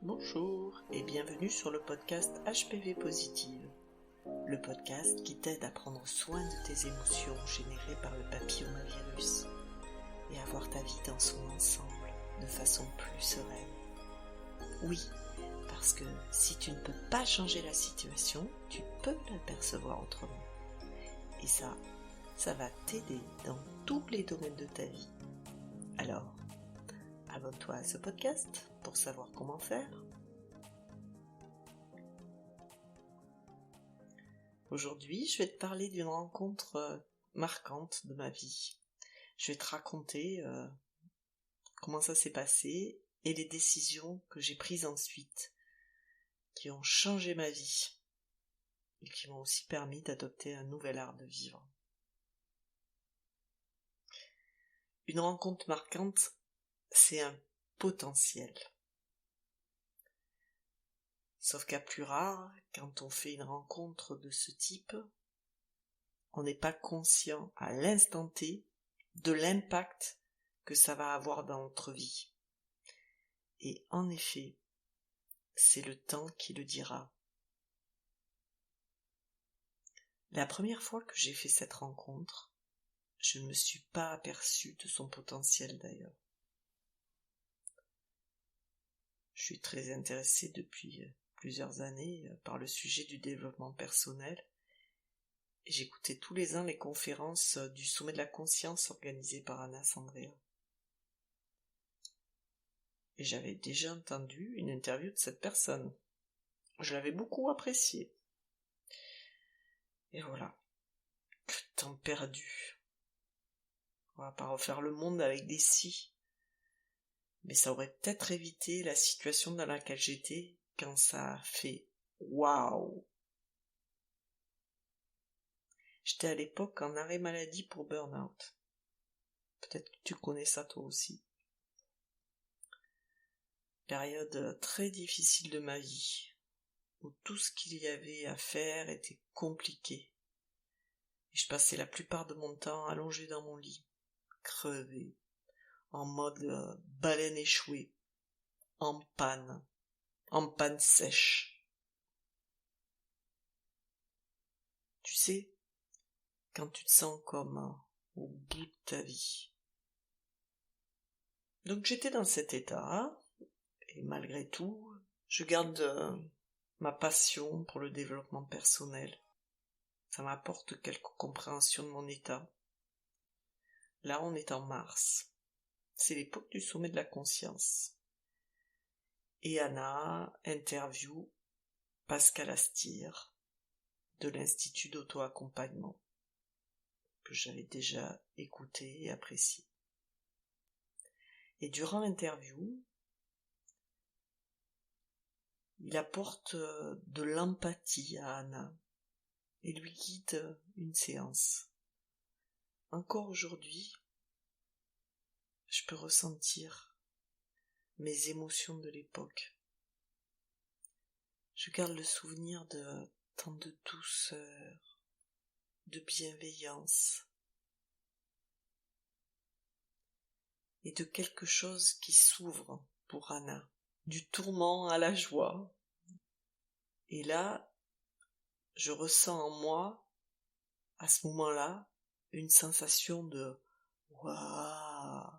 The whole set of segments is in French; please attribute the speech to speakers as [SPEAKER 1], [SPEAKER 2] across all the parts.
[SPEAKER 1] Bonjour et bienvenue sur le podcast HPV Positive, le podcast qui t'aide à prendre soin de tes émotions générées par le papillomavirus et à voir ta vie dans son ensemble de façon plus sereine. Oui, parce que si tu ne peux pas changer la situation, tu peux la percevoir autrement. Et ça va t'aider dans tous les domaines de ta vie. Alors, abonne-toi à ce podcast pour savoir comment faire. Aujourd'hui, je vais te parler d'une rencontre marquante de ma vie. Je vais te raconter comment ça s'est passé et les décisions que j'ai prises ensuite, qui ont changé ma vie et qui m'ont aussi permis d'adopter un nouvel art de vivre. Une rencontre marquante, c'est un potentiel. Sauf qu'à plus rare, quand on fait une rencontre de ce type, on n'est pas conscient à l'instant T de l'impact que ça va avoir dans notre vie. Et en effet, c'est le temps qui le dira. La première fois que j'ai fait cette rencontre, je ne me suis pas aperçu de son potentiel d'ailleurs. Je suis très intéressée depuis plusieurs années par le sujet du développement personnel et j'écoutais tous les ans les conférences du sommet de la conscience organisées par Anna Sandrea. Et j'avais déjà entendu une interview de cette personne. Je l'avais beaucoup appréciée. Et voilà. Que de temps perdu. On va pas refaire le monde avec des si. Mais ça aurait peut-être évité la situation dans laquelle j'étais quand ça a fait waouh. J'étais à l'époque en arrêt maladie pour burn-out. Peut-être que tu connais ça toi aussi. Période très difficile de ma vie, où tout ce qu'il y avait à faire était compliqué. Et je passais la plupart de mon temps allongé dans mon lit, crevé, en mode baleine échouée, en panne sèche. Tu sais, quand tu te sens comme au bout de ta vie. Donc j'étais dans cet état, et malgré tout, je garde ma passion pour le développement personnel. Ça m'apporte quelques compréhensions de mon état. Là, on est en mars. C'est l'époque du sommet de la conscience. Et Anna interview Pascal Astir de l'Institut d'auto-accompagnement, que j'avais déjà écouté et apprécié. Et durant l'interview, il apporte de l'empathie à Anna et lui guide une séance. Encore aujourd'hui, je peux ressentir mes émotions de l'époque. Je garde le souvenir de tant de douceur, de bienveillance et de quelque chose qui s'ouvre pour Anna, du tourment à la joie. Et là, je ressens en moi, à ce moment-là, une sensation de waouh,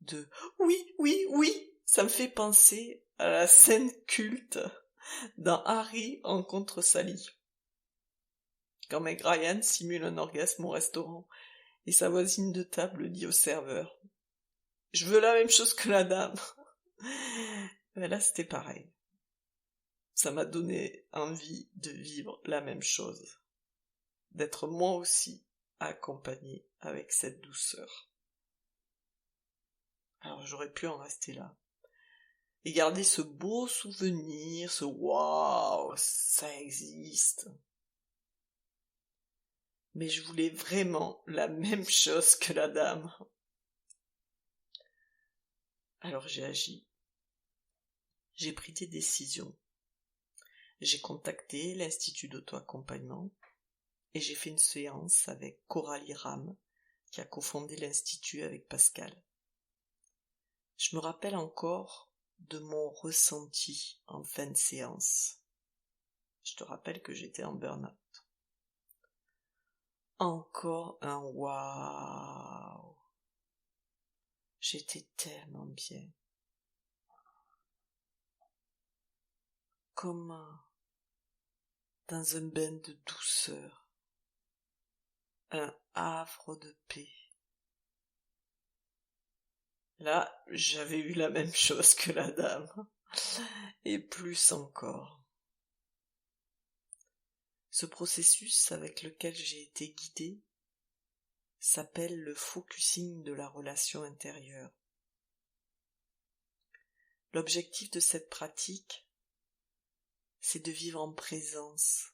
[SPEAKER 1] de oui, ça me fait penser à la scène culte dans Harry rencontre Sally. Quand Meg Ryan simule un orgasme au restaurant et sa voisine de table dit au serveur « Je veux la même chose que la dame ». Mais là, c'était pareil. Ça m'a donné envie de vivre la même chose, d'être moi aussi accompagnée avec cette douceur. Alors j'aurais pu en rester là et garder ce beau souvenir, ce waouh, ça existe. Mais je voulais vraiment la même chose que la dame. Alors j'ai agi. J'ai pris des décisions. J'ai contacté l'Institut d'auto-accompagnement et j'ai fait une séance avec Coralie Ram, qui a cofondé l'Institut avec Pascal. Je me rappelle encore de mon ressenti en fin de séance. Je te rappelle que j'étais en burn-out. Encore un waouh! J'étais tellement bien. Comme dans un bain de douceur. Un havre de paix. Là, j'avais eu la même chose que la dame. Et plus encore. Ce processus avec lequel j'ai été guidée s'appelle le focusing de la relation intérieure. L'objectif de cette pratique, c'est de vivre en présence,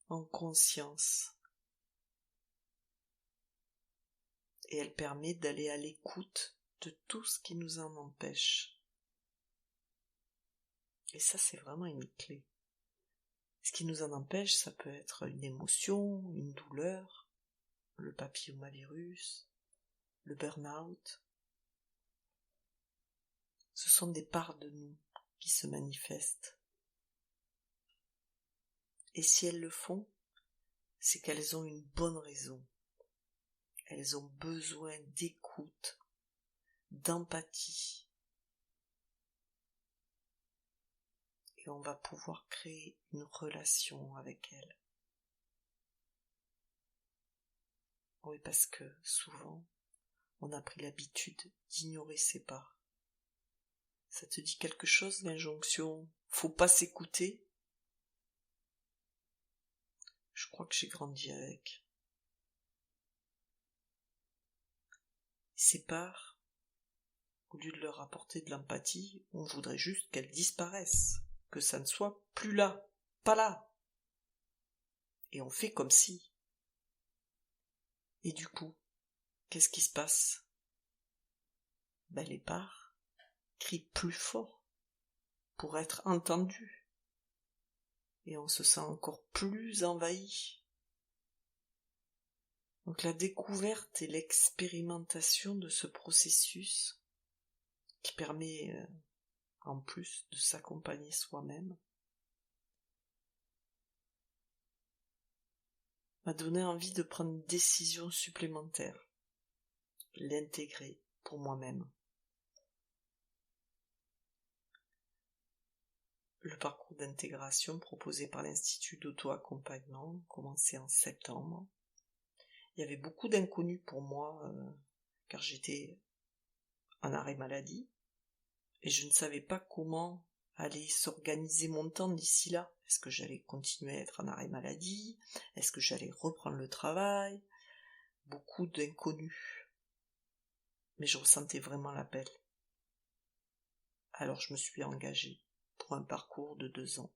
[SPEAKER 1] en conscience. Et elle permet d'aller à l'écoute de tout ce qui nous en empêche. Et ça, c'est vraiment une clé. Ce qui nous en empêche, ça peut être une émotion, une douleur, le papillomavirus, le burn-out. Ce sont des parts de nous qui se manifestent. Et si elles le font, c'est qu'elles ont une bonne raison. Elles ont besoin d'écoute, d'empathie. Et on va pouvoir créer une relation avec elles. Oui, parce que souvent, on a pris l'habitude d'ignorer ces parts. Ça te dit quelque chose, l'injonction « faut pas s'écouter » ? Je crois que j'ai grandi avec. Ces parts, au lieu de leur apporter de l'empathie, on voudrait juste qu'elles disparaissent, que ça ne soit plus là, pas là. Et on fait comme si. Et du coup, qu'est-ce qui se passe ? Les parts crient plus fort pour être entendues. Et on se sent encore plus envahi. Donc la découverte et l'expérimentation de ce processus qui permet, en plus de s'accompagner soi-même, m'a donné envie de prendre une décision supplémentaire, l'intégrer pour moi-même. Le parcours d'intégration proposé par l'Institut d'auto-accompagnement commençait en septembre. Il y avait beaucoup d'inconnus pour moi, car j'étais en arrêt maladie, et je ne savais pas comment allait s'organiser mon temps d'ici là. Est-ce que j'allais continuer à être en arrêt maladie ? Est-ce que j'allais reprendre le travail ? Beaucoup d'inconnus. Mais je ressentais vraiment l'appel. Alors je me suis engagée pour un parcours de 2 ans.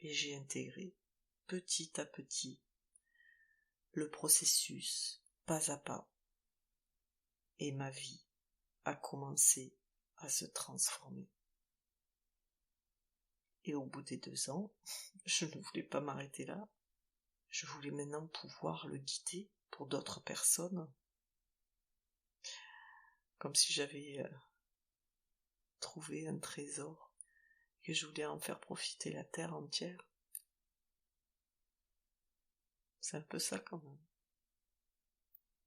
[SPEAKER 1] Et j'ai intégré, petit à petit, le processus, pas à pas. Et ma vie a commencé à se transformer. Et au bout des 2 ans, je ne voulais pas m'arrêter là. Je voulais maintenant pouvoir le guider pour d'autres personnes. Comme si j'avais trouvé un trésor et que je voulais en faire profiter la terre entière. C'est un peu ça quand même.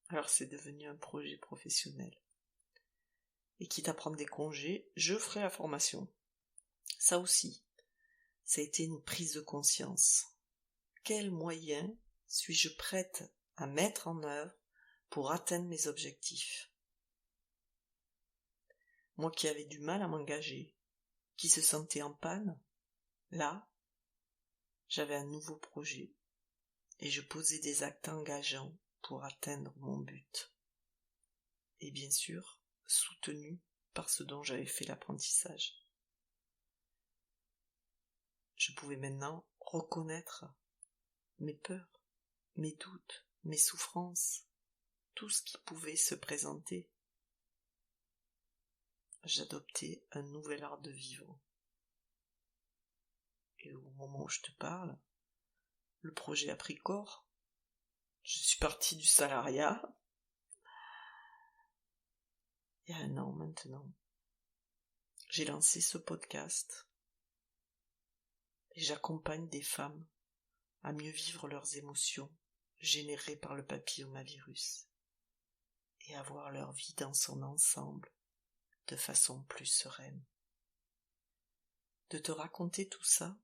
[SPEAKER 1] Alors c'est devenu un projet professionnel. Et quitte à prendre des congés, je ferai la formation. Ça aussi, ça a été une prise de conscience. Quels moyens suis-je prête à mettre en œuvre pour atteindre mes objectifs ? Moi qui avais du mal à m'engager, qui se sentait en panne, là, j'avais un nouveau projet et je posais des actes engageants pour atteindre mon but. Et bien sûr, soutenu par ce dont j'avais fait l'apprentissage. Je pouvais maintenant reconnaître mes peurs, mes doutes, mes souffrances, tout ce qui pouvait se présenter. J'adoptais un nouvel art de vivre. Et au moment où je te parle, le projet a pris corps. Je suis partie du salariat il y a 1 an maintenant. j'ai lancé ce podcast et j'accompagne des femmes à mieux vivre leurs émotions générées par le papillomavirus et à voir leur vie dans son ensemble de façon plus sereine. De te raconter tout ça,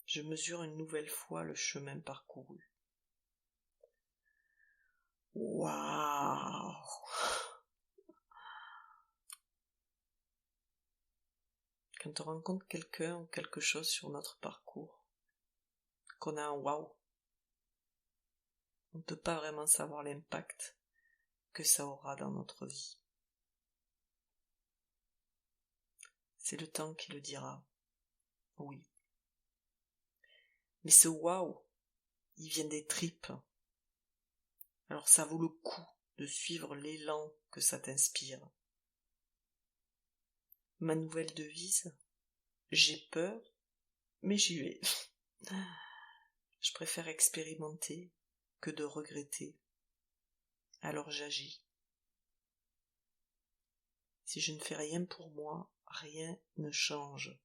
[SPEAKER 1] je mesure une nouvelle fois le chemin parcouru. Waouh! Quand on rencontre quelqu'un ou quelque chose sur notre parcours, qu'on a un waouh, on ne peut pas vraiment savoir l'impact que ça aura dans notre vie. C'est le temps qui le dira, oui. Mais ce waouh, il vient des tripes. Alors ça vaut le coup de suivre l'élan que ça t'inspire. Ma nouvelle devise, j'ai peur, mais j'y vais. Je préfère expérimenter que de regretter. Alors j'agis. Si je ne fais rien pour moi, rien ne change.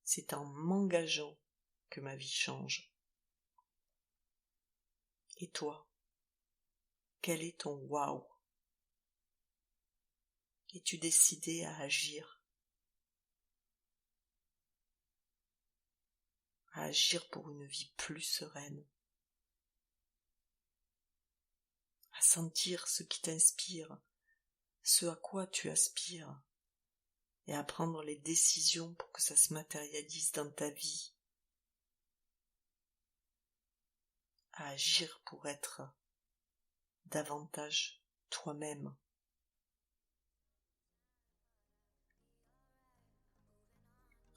[SPEAKER 1] C'est en m'engageant que ma vie change. Et toi, quel est ton waouh? Es-tu décidé à agir? À agir pour une vie plus sereine? À sentir ce qui t'inspire, ce à quoi tu aspires, et à prendre les décisions pour que ça se matérialise dans ta vie? À agir pour être davantage toi-même.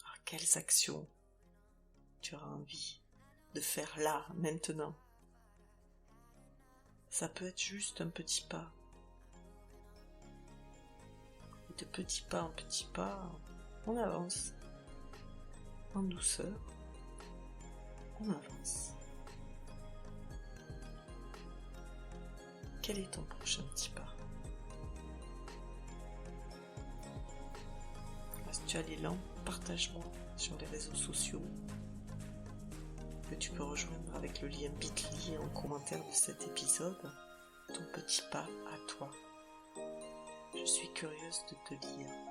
[SPEAKER 1] Alors, quelles actions tu auras envie de faire là, maintenant? Ça peut être juste un petit pas. Et de petit pas en petit pas, on avance. En douceur, on avance. Quel est ton prochain petit pas? Si tu as l'élan, partage-moi sur les réseaux sociaux que tu peux rejoindre avec le lien Bitly en commentaire de cet épisode, ton petit pas à toi. Je suis curieuse de te lire.